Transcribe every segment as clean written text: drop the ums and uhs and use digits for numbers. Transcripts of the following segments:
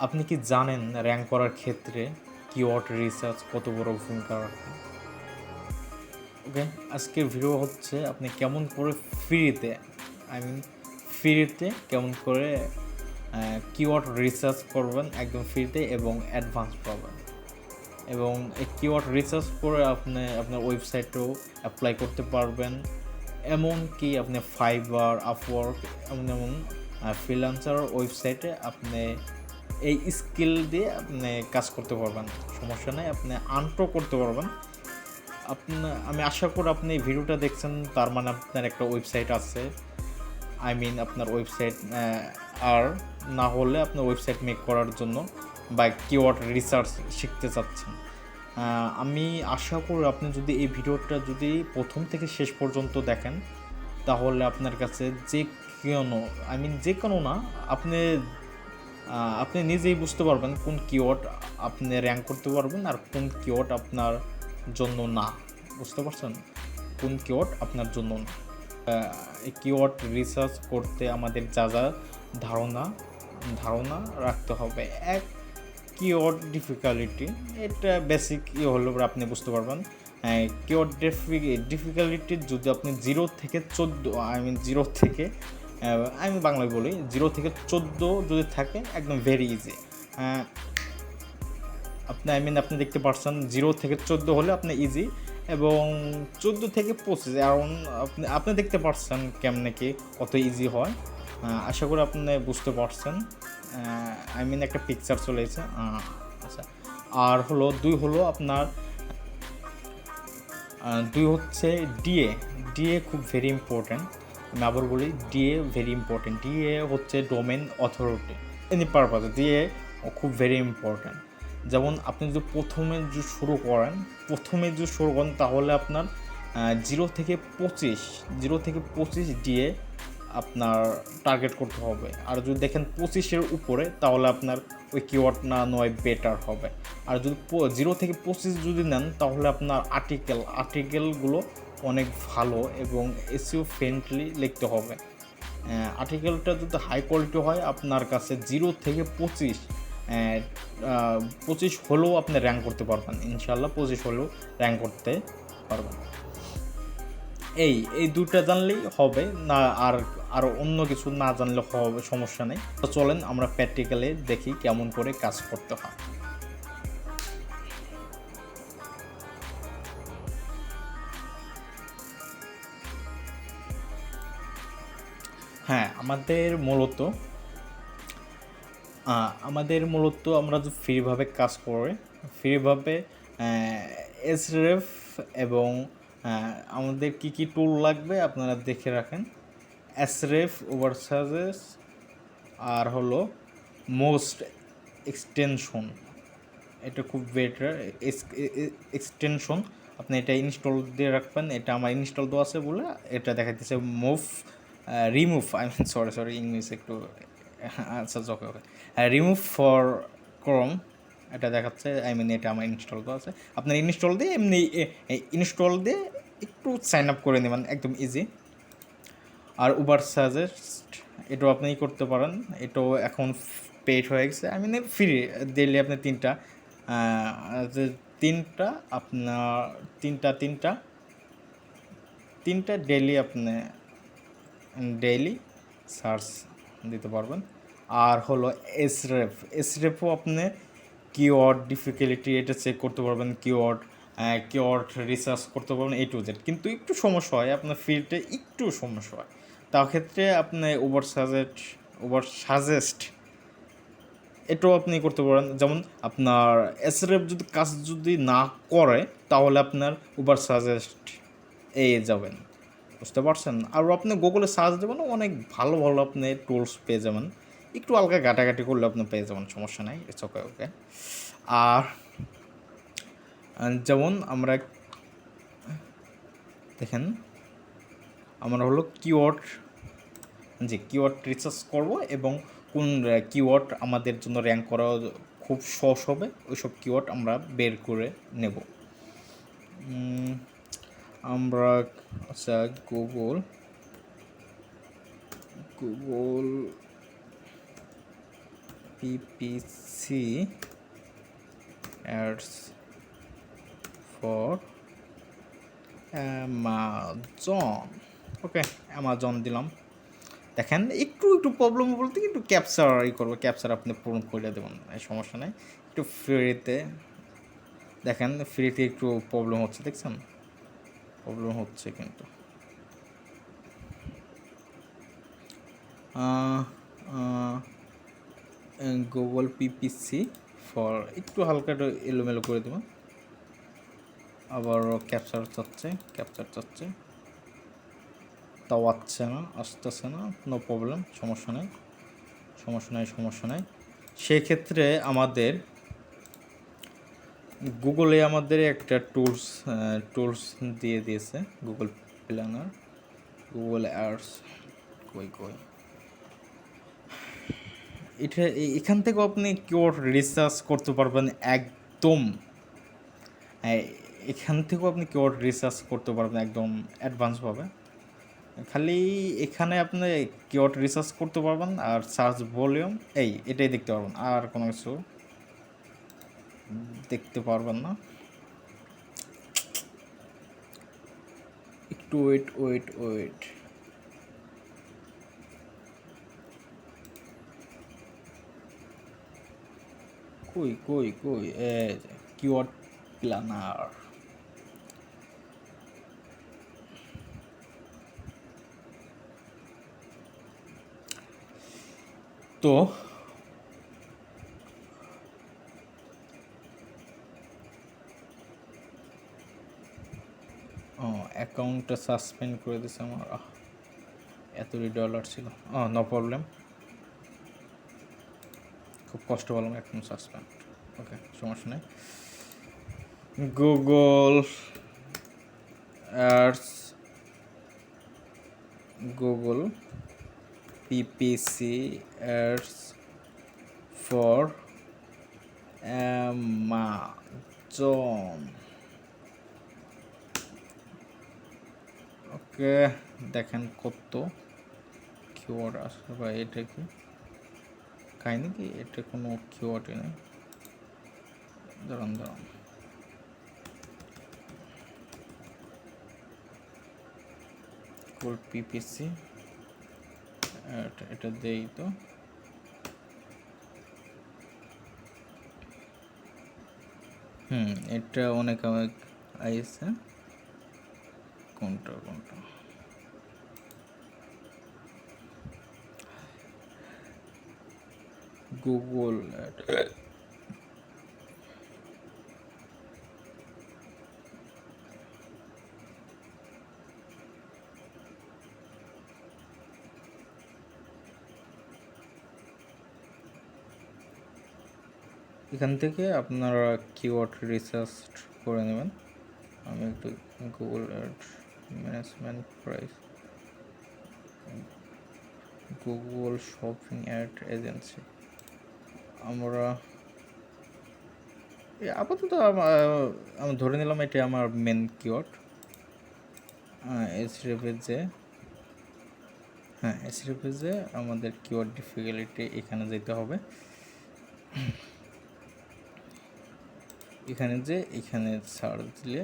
আপনি কি জানেন র্যাঙ্ক করার ক্ষেত্রে কিওয়ার্ড রিসার্চ কত বড় ভূমিকা রাখে? ওকে, আজকের ভিডিও হচ্ছে আপনি কেমন করে ফ্রিতে আই মিন ফ্রিতে কেমন করে কিওয়ার্ড রিসার্চ করবেন একদম ফ্রিতে এবং অ্যাডভান্স পাবেন, এবং এই কিওয়ার্ড রিসার্চ করে আপনি আপনার ওয়েবসাইটেও অ্যাপ্লাই করতে পারবেন। এমনকি আপনি ফাইবার, আপওয়ার্ক এমন এমন ফ্রিল্যান্সার ওয়েবসাইটে আপনি এই স্কিল দিয়ে আপনি কাজ করতে পারবেন, সমস্যা নেই, আপনি আর্নও করতে পারবেন। আমি আশা করি আপনি এই ভিডিওটা দেখছেন, তার মানে আপনার একটা ওয়েবসাইট আছে, আপনার ওয়েবসাইট আর না হলে আপনার ওয়েবসাইট মেক করার জন্য বা কিওয়ার্ড রিসার্চ শিখতে চাচ্ছেন। আমি আশা করি আপনি যদি এই ভিডিওটা যদি প্রথম থেকে শেষ পর্যন্ত দেখেন, তাহলে আপনার কাছে যে কোনো না, আপনি নিজেই বুঝতে পারবেন কোন কিওয়ার্ড আপনি র্যাঙ্ক করতে পারবেন আর কোন কিওয়ার্ড আপনার জন্য না। বুঝতে পারছেন কোন কিওয়ার্ড আপনার জন্য না। এই কিওয়ার্ড রিসার্চ করতে আমাদের যা যা ধারণা রাখতে হবে। এক, কিওয়ার্ড ডিফিকাল্টি, এটা বেসিক হলো আপনি বুঝতে পারবেন। কিওয়ার্ড ডিফিকাল্টি যদি আপনি 0 থেকে 14 জিরো থেকে আমি বাংলায় বলি 0 থেকে 14 যদি থাকে একদম ভেরি ইজি। আপনি দেখতে পাচ্ছেন 0 থেকে 14 হলে আপনি ইজি, এবং 14 থেকে 25 অ্যারাউন্ড আপনি দেখতে পাচ্ছেন কেমনে কি কত ইজি হয়। আশা করি আপনি বুঝতে পারছেন। একটা পিকচার চলে এসেছে। আচ্ছা, আর হলো 2 হলো আপনার 2 হচ্ছে ডিএ। ডিএ খুব ভেরি ইম্পর্ট্যান্ট। আমি আবার বলি ডিএ ভেরি ইম্পর্ট্যান্ট। ডিএ হচ্ছে ডোমেন অথরিটি এনি পারপাসে। ডিএ খুব ভেরি ইম্পর্ট্যান্ট। যেমন আপনি যদি প্রথমে শুরু করেন তাহলে আপনার 0 থেকে 25 ডিএ আপনার টার্গেট করতে হবে। আর যদি দেখেন 25-এর উপরে, তাহলে আপনার ওই কিওয়ার্ড না নয় বেটার হবে। আর যদি 0 থেকে 25 যদি নেন, তাহলে আপনার আর্টিকেলগুলো অনেক ভালো এবং এসইও ফ্রেন্ডলি লিখতে হবে। আর্টিকেলটা যদি হাই কোয়ালিটি হয়, আপনার কাছে 0 থেকে 25 হলেও আপনি র্যাঙ্ক করতে পারবেন, ইনশাল্লাহ 25 হলেও র্যাঙ্ক করতে পারবেন। এই দুটা জানলেই হবে না, আর অন্য কিছু না জানলে হবে, সমস্যা নেই। তো চলেন আমরা প্র্যাকটিক্যালে দেখি কেমন করে কাজ করতে হয়। হ্যাঁ, আমাদের মূলত আমরা যে ফ্রিভাবে কাজ করে, ফ্রিভাবে এসরেফ এবং আমাদের কি টুল লাগবে আপনারা দেখে রাখেন। এসরেফ, ওভারসাজেস, আর হলো মোস্ট এক্সটেনশন। এটা খুব বেটার এক্সটেনশন, আপনি এটা ইনস্টল দিয়ে রাখবেন। এটা আমার ইনস্টল দেওয়া আছে বলে এটা দেখাইতেছে রিমুভ সরি ইংলিশ একটু আচ্ছা ওকে রিমুভ ফর ক্রোম এটা দেখাচ্ছে। এটা আমার ইনস্টল দেওয়া আছে। আপনার ইনস্টল দিয়ে একটু সাইন আপ করে নেবেন, একদম ইজি। আর উবার সাজেস্ট, এটাও আপনি করতে পারেন। এটাও এখন পেড হয়ে গেছে, ফ্রি দিলে আপনি তিনটা ডেইলি আপনি ডেইলি সার্চ দিতে পারবেন। আর হলো এসরেফও আপনি কিওয়ার্ড ডিফিকাল্টি এটা চেক করতে পারবেন, কিওয়ার্ড রিসার্চ করতে পারবেন A to Z। কিন্তু একটু সমস্যা হয়, আপনার ফিল্ডে একটু সমস্যা হয়, তার ক্ষেত্রে আপনি ওভার সাজেস্ট এটাও আপনি করতে পারেন। যেমন আপনার এসরেফ যদি কাজ যদি না করে, তাহলে আপনার ওভার সাজেস্ট যাবেন, বুঝতে পারছেন। আর আপনি গুগলে সার্চ দেবেন, অনেক ভালো ভালো আপনি টুলস পেয়ে যাবেন। একটু হালকা ঘাটাঘাটি করলে আপনি পেয়ে যাবেন, সমস্যা নাই, ইটস ওকে। আর যেমন আমরা দেখেন, আমরা হলো কিওয়ার্ড রিসার্চ করব এবং কোন কিওয়ার্ড আমাদের জন্য র্যাঙ্ক করা খুব সহজ হবে, ওইসব কিওয়ার্ড আমরা বের করে নেব। আমরা আচ্ছা Google PPC ads for Amazon. Okay, Amazon দিলাম। দেখেন একটু প্রবলেম বলতে একটু ক্যাপচার করবো, ক্যাপচার আপনি পূরণ করে দেবেন, সমস্যা নেই। একটু ফ্রিতে দেখেন, ফ্রিতে একটু প্রবলেম হচ্ছে, দেখছেন প্রবলেম হচ্ছে কিন্তু। গুগল পিপিসি ফর একটু হালকা একটু এলোমেলো করে দেবেন। আবার ক্যাপচার চাচ্ছে, তাও আসতেছে না, নো প্রবলেম, সমস্যা নেই। সেক্ষেত্রে আমাদের গুগলে আমাদের একটা টুলস দিয়ে দিয়েছে, গুগল প্ল্যানার, গুগল অ্যাডস, কই এটা। এখান থেকেও আপনি কিওয়ার্ড রিসার্চ করতে পারবেন একদম। এখান থেকেও আপনি কিওয়ার্ড রিসার্চ করতে পারবেন একদম অ্যাডভান্সভাবে। খালি এখানে আপনি কিওয়ার্ড রিসার্চ করতে পারবেন আর সার্চ ভলিউম এটাই দেখতে পারবেন, আর কোনো কিছু দেখতে পারবেন না। একটু ওয়েট। কই কিওয়ার্ড প্ল্যানার। তো অ্যাকাউন্টটা সাসপেন্ড করে দিয়েছে আমার, এতই ডলার ছিল। নো প্রবলেম, খুব কষ্ট পেলাম, এখন সাসপেন্ড। ওকে, সমস্যা নেই। Google ads, Google PPC ads for Amazon. Okay, দেখেন কত কিওয়ার্ড আসবে, বা এটা কি কাহিনি কি, এটা কোনো কিওয়ার্ডই নেই। দাঁড়ান গুগল পিপিসি এটা দেই তো। এটা অনেক আইছে, কোনটা গুগল এখান থেকে আপনারা কিওয়ার্ড রিসার্চ করে নেবেন। আমি একটু Google ad management price, Google shopping ad agency. আমরা আপাতত আমি ধরে নিলাম এটা আমার মেন কিওয়ার্ড। এসরিপেজে আমাদের কিওয়ার্ড ডিফিকাল্টি এখানে যেতে হবে। এখানে সার্চ দিলে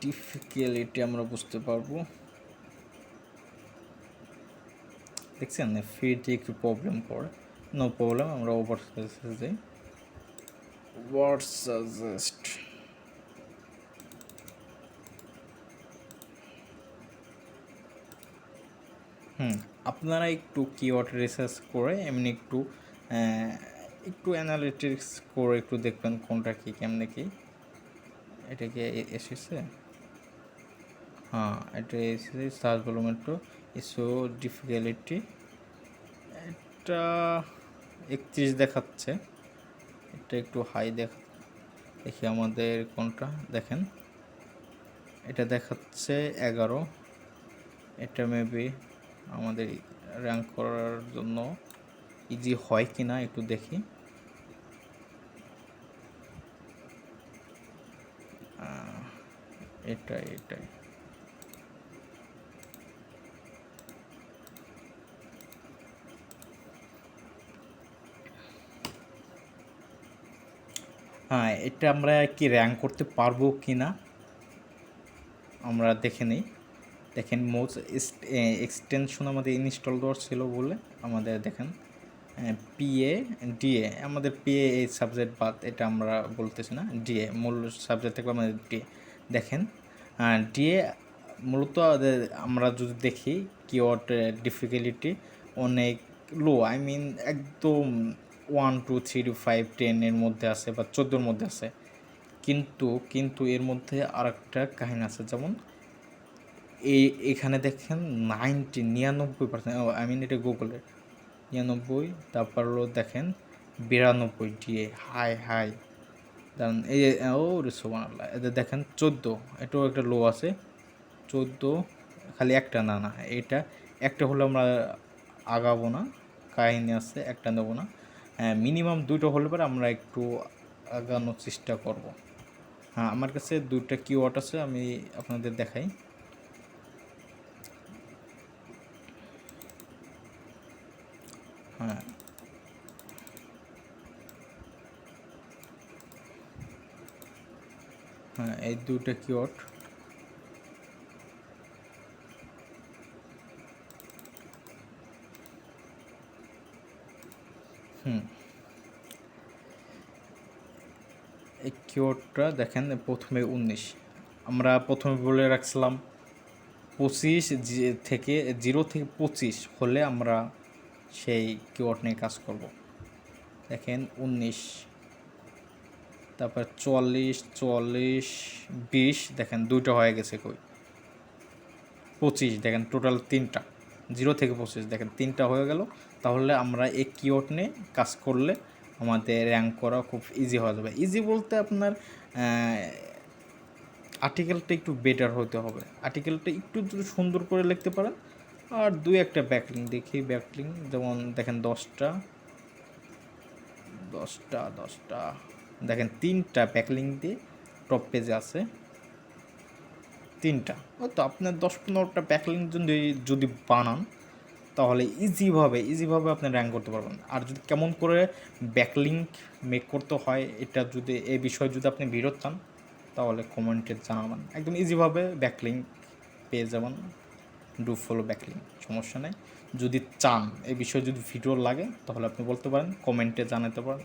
ডিফিকাল্টি আমরা বুঝতে পারবো। দেখছেন ফিডে একটু প্রবলেম করে, নো প্রবলেম, আমরা ওভার যাই। ওয়ার্ড সাজেস্ট, আপনারা একটু কিওয়ার্ড রিসার্চ করে এমনি একটু অ্যানালিটিক্স করে একটু দেখবেন কোনটা কি কেমনে কি। এটা কি এসেছে? এটা এসেছে সার্চ ভলিউম একটু ইস্যু ডিফিকাল্টি, এটা 31 দেখাচ্ছে, এটা একটু হাই দেখি আমাদের কোনটা। দেখেন এটা দেখাচ্ছে 11, এটা মেবি আমাদের র্যাঙ্ক করার জন্য ইজি হয় কি না একটু দেখি। এটাই হ্যাঁ, এটা আমরা কি র্যাঙ্ক করতে পারবো কি না আমরা দেখে নিই। দেখেন মোজ এক্সটেনশন আমাদের ইনস্টল দেওয়ার ছিল বলে আমাদের দেখেন পিএ ডিএ, আমাদের পিএ এই সাবজেক্ট বাদ, এটা আমরা বলতেছি না। ডিএ মূল সাবজেক্ট থাকবে আমাদের ডিএ। দেখেন ডিএ মূলত আমরা যদি দেখি কিওয়ার্ড ডিফিকাল্টি অনেক লো, আই মিন একদম 1 2 3 5 10 এর মধ্যে আছে বা 14-র মধ্যে আছে। কিন্তু এর মধ্যে আর একটা কাহিনী আছে, যেমন এখানে দেখেন 99%, আই মিন এটা গুগলের 99, তারপর হলো দেখেন 92 ডিএ হাই দাঁড়ান এই ও সুবহানাল্লাহ। এদের দেখেন 14, এটাও একটা লো আছে 14, খালি একটা না এটা একটা হলে আমরা আগাবো না, কাহিনী আছে একটা নেবো না, মিনিমাম 2টা হলে পরে আমরা একটু আগানোর চেষ্টা করব। হ্যাঁ, আমার কাছে 2টা কিওয়ার্ড আছে, আমি আপনাদের দেখাই। হ্যাঁ হ্যাঁ, এই 2টা কিওয়ার্ড। এই কিওয়ার্ডটা দেখেন প্রথমে 19, আমরা প্রথমে বলে রাখছিলাম 25 থেকে 0 থেকে 25 হলে আমরা সেই কিওয়ার্ড নিয়ে কাজ করব। দেখেন 19, তারপর 44 44 20, দেখেন 2টা হয়ে গেছে, কই 25, দেখেন টোটাল 3টা, 0 থেকে 25 দেখেন 3টা হয়ে গেল। তাহলে আমরা এই কিওয়ার্ড নিয়ে কাজ করলে আমাদের র্যাঙ্ক করা খুব ইজি হয়ে যাবে। ইজি বলতে আপনার আর্টিকেলটা একটু বেটার হতে হবে, আর্টিকেলটা একটু যদি সুন্দর করে লিখতে পারেন, আর 2-একটা ব্যাকলিং দেখি, ব্যাকলিং যেমন দেখেন 10টা দেখেন 3টা ব্যাকলিং দিয়ে টপ পেজে আছে 3টা। তো আপনার 10-15টা ব্যাকলিং যদি বানান তাহলে ইজিভাবে আপনি র্যাঙ্ক করতে পারবেন। আর যদি কেমন করে ব্যাকলিঙ্ক মেক করতে হয়, এটা যদি এই বিষয়ে যদি আপনি ভিডিও চান তাহলে কমেন্টে জানাবেন, একদম ইজিভাবে ব্যাকলিঙ্ক পেয়ে যাবেন। ডু ফলো ব্যাকলিঙ্ক, সমস্যা নেই। যদি চান এই বিষয়ে যদি ভিডিও লাগে তাহলে আপনি বলতে পারেন, কমেন্টে জানাতে পারেন।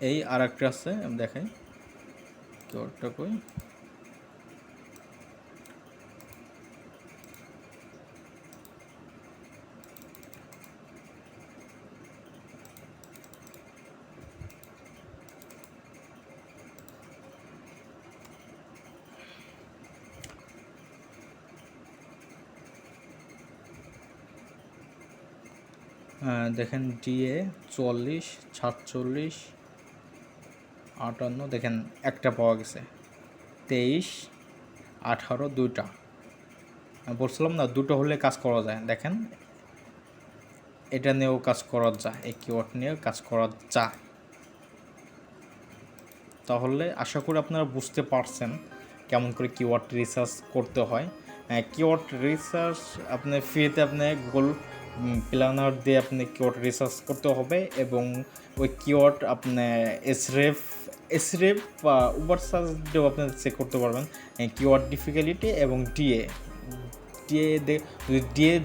এই আর একটা আছে, আমি দেখাই কিওয়ার্ডটা কই। দেখেন ডিএ 44 46 58, দেখেন একটা পাওয়া গেছে 23 18, 2টা বলছিলাম না, 2টো হলে কাজ করা যায়। দেখেন এটা নিয়েও কাজ করা যায়, এই কিওয়ার্ড নিয়েও কাজ করা যায়। তাহলে আশা করি আপনারা বুঝতে পারছেন কেমন করে কিওয়ার্ড রিসার্চ করতে হয়। কিওয়ার্ড রিসার্চ আপনি ফ্রিতে আপনি গুগল প্ল্যানার দিয়ে আপনি কিওয়ার্ড রিসার্চ করতে হবে, এবং ওই কিওয়ার্ড আপনি এসরেফ বা উবার সার্চ দিয়েও আপনি চেক করতে পারবেন কিওয়ার্ড ডিফিকাল্টি এবং ডিএ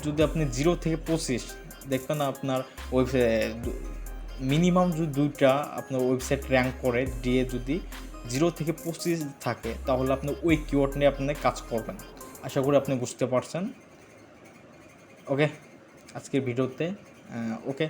যদি আপনি 0 থেকে 25 দেখবেন আপনার ওয়েবসাইট মিনিমাম যদি 2টা আপনার ওয়েবসাইট র্যাঙ্ক করে, ডিএ যদি 0 থেকে 25 থাকে তাহলে আপনি ওই কিওয়ার্ড নিয়ে আপনি কাজ করবেন। আশা করি আপনি বুঝতে পারছেন। ওকে, আজকের ভিডিওতে ওকে।